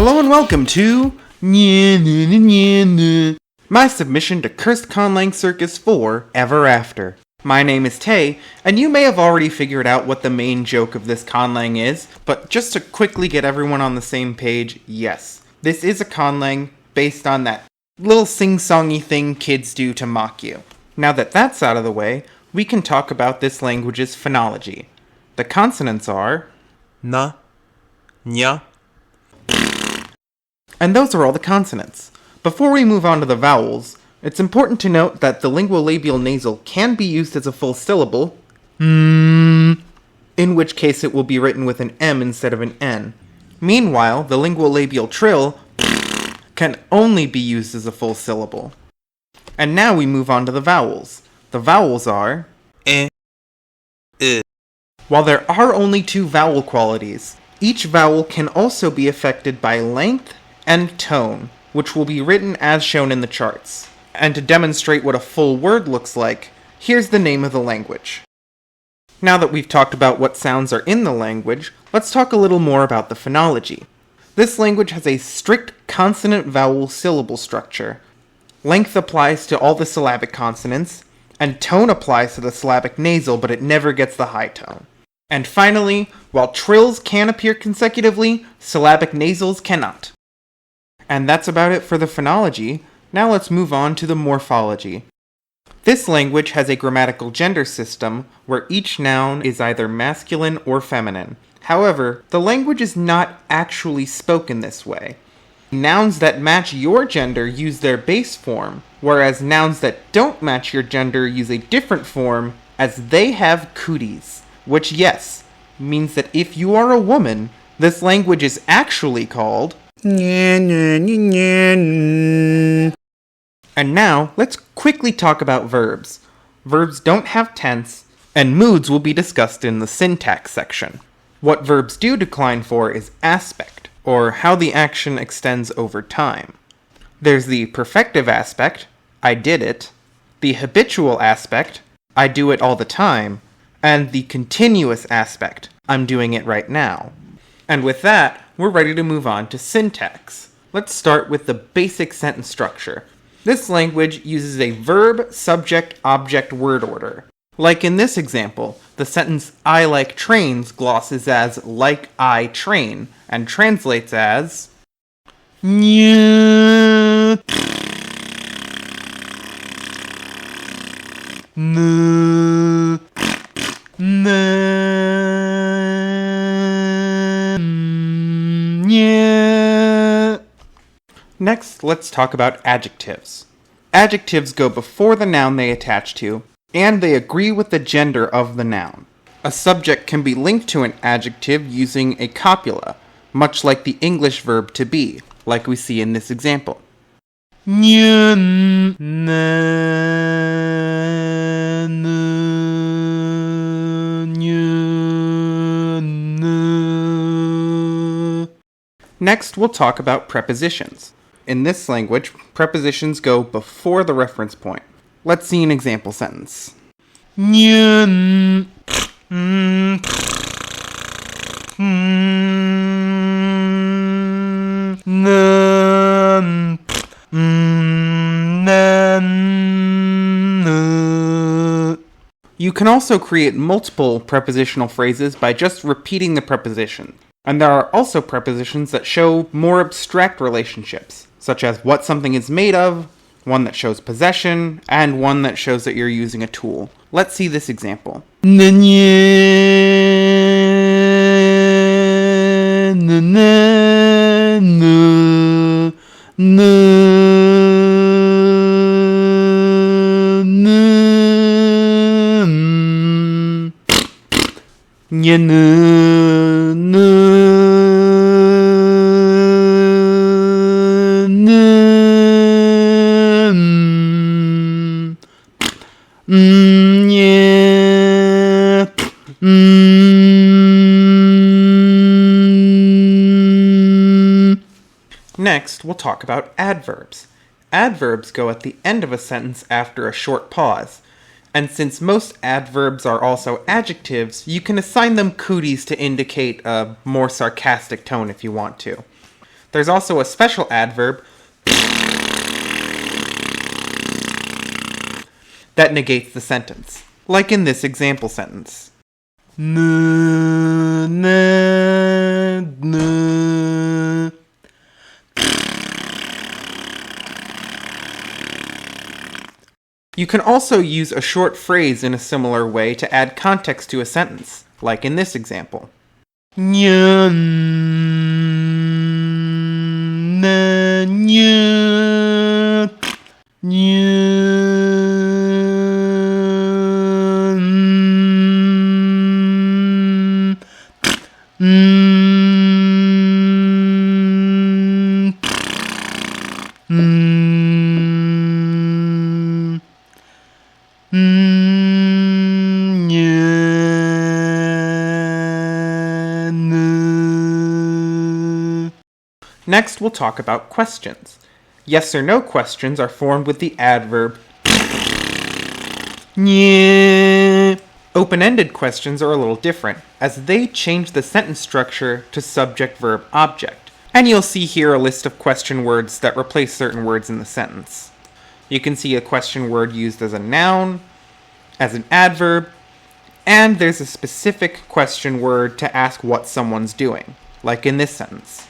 Hello and welcome to my submission to Cursed Conlang Circus 4 Ever After. My name is Tay, and you may have already figured out what the main joke of this conlang is, but just to quickly get everyone on the same page, yes, this is a conlang based on that little sing-songy thing kids do to mock you. Now that that's out of the way, we can talk about this language's phonology. The consonants are na, nya. And those are all the consonants. Before we move on to the vowels, it's important to note that the linguolabial nasal can be used as a full syllable, in which case it will be written with an M instead of an N. Meanwhile, the linguolabial trill can only be used as a full syllable. And now we move on to the vowels. The vowels are I. While there are only two vowel qualities, each vowel can also be affected by length and tone, which will be written as shown in the charts. And to demonstrate what a full word looks like, here's the name of the language. Now that we've talked about what sounds are in the language, let's talk a little more about the phonology. This language has a strict consonant-vowel syllable structure. Length applies to all the syllabic consonants, and tone applies to the syllabic nasal, but it never gets the high tone. And finally, while trills can appear consecutively, syllabic nasals cannot. And that's about it for the phonology. Now let's move on to the morphology. This language has a grammatical gender system where each noun is either masculine or feminine. However, the language is not actually spoken this way. Nouns that match your gender use their base form, whereas nouns that don't match your gender use a different form as they have cooties. Which, yes, means that if you are a woman, this language is actually called And now, let's quickly talk about verbs. Verbs don't have tense, and moods will be discussed in the syntax section. What verbs do decline for is aspect, or how the action extends over time. There's the perfective aspect, I did it, the habitual aspect, I do it all the time, and the continuous aspect, I'm doing it right now. And with that, we're ready to move on to syntax. Let's start with the basic sentence structure. This language uses a verb, subject, object, word order. Like in this example, the sentence I like trains glosses as like I train and translates as Nya. Na. Na. Next, let's talk about adjectives. Adjectives go before the noun they attach to, and they agree with the gender of the noun. A subject can be linked to an adjective using a copula, much like the English verb to be, like we see in this example. Next, we'll talk about prepositions. In this language, prepositions go before the reference point. Let's see an example sentence. You can also create multiple prepositional phrases by just repeating the preposition. And there are also prepositions that show more abstract relationships, such as what something is made of, one that shows possession, and one that shows that you're using a tool. Let's see this example. Next, we'll talk about adverbs. Adverbs go at the end of a sentence after a short pause. And since most adverbs are also adjectives, you can assign them cooties to indicate a more sarcastic tone if you want to. There's also a special adverb that negates the sentence, like in this example sentence. You can also use a short phrase in a similar way to add context to a sentence, like in this example. Next, we'll talk about questions. Yes or no questions are formed with the adverb nye. Open-ended questions are a little different, as they change the sentence structure to subject, verb, object. And you'll see here a list of question words that replace certain words in the sentence. You can see a question word used as a noun, as an adverb, and there's a specific question word to ask what someone's doing, like in this sentence.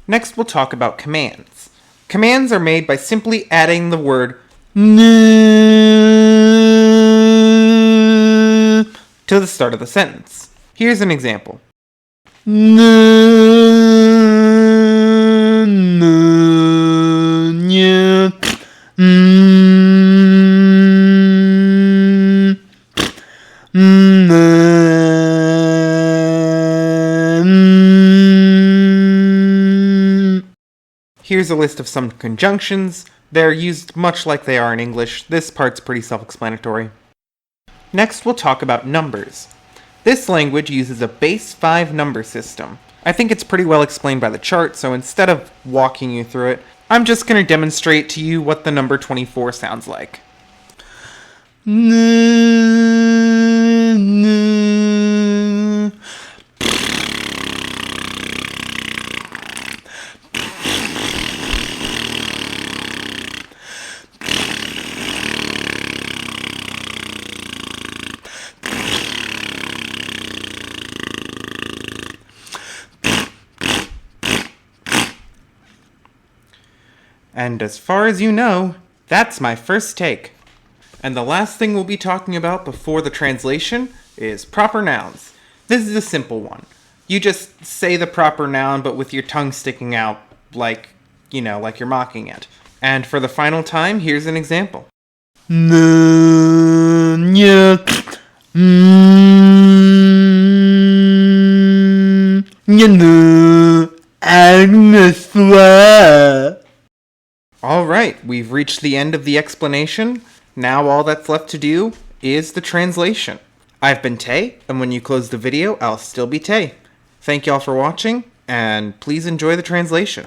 Next, we'll talk about commands. Commands are made by simply adding the word to the start of the sentence. Here's an example. Here's a list of some conjunctions. They're used much like they are in English. This part's pretty self-explanatory. Next, we'll talk about numbers. This language uses a base 5 number system. I think it's pretty well explained by the chart, so instead of walking you through it, I'm just going to demonstrate to you what the number 24 sounds like. And as far as you know, that's my first take. And the last thing we'll be talking about before the translation is proper nouns. This is a simple one. You just say the proper noun, but with your tongue sticking out like you're mocking it. And for the final time, here's an example. Alright, we've reached the end of the explanation. Now all that's left to do is the translation. I've been Tay, and when you close the video, I'll still be Tay. Thank y'all for watching, and please enjoy the translation.